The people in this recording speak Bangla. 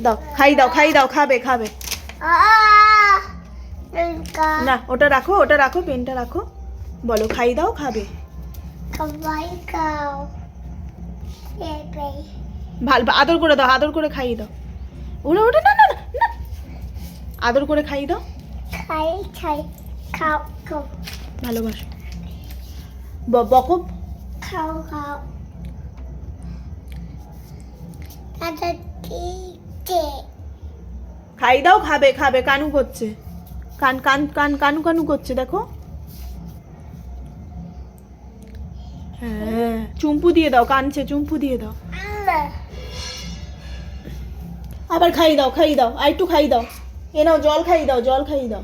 দাও, খাই দাও, খাবে। না, ওটা রাখো, পেনটা রাখো। বলো খাই দাও, খাবে। আদর করে দাও, আদর করে খাইয়ে দাও। ওটা না, আদর করে খাইয়ে দাও। ভালোবাসো। বকো। খাই দাও, খাবে। কানু করছে, কানু করছে, দেখো। হ্যাঁ, চুম্পু দিয়ে দাও, কানছে, চুম্পু দিয়ে দাও। আবার খাই দাও, আর একটু খাই দাও। এ নাও, জল খাই দাও।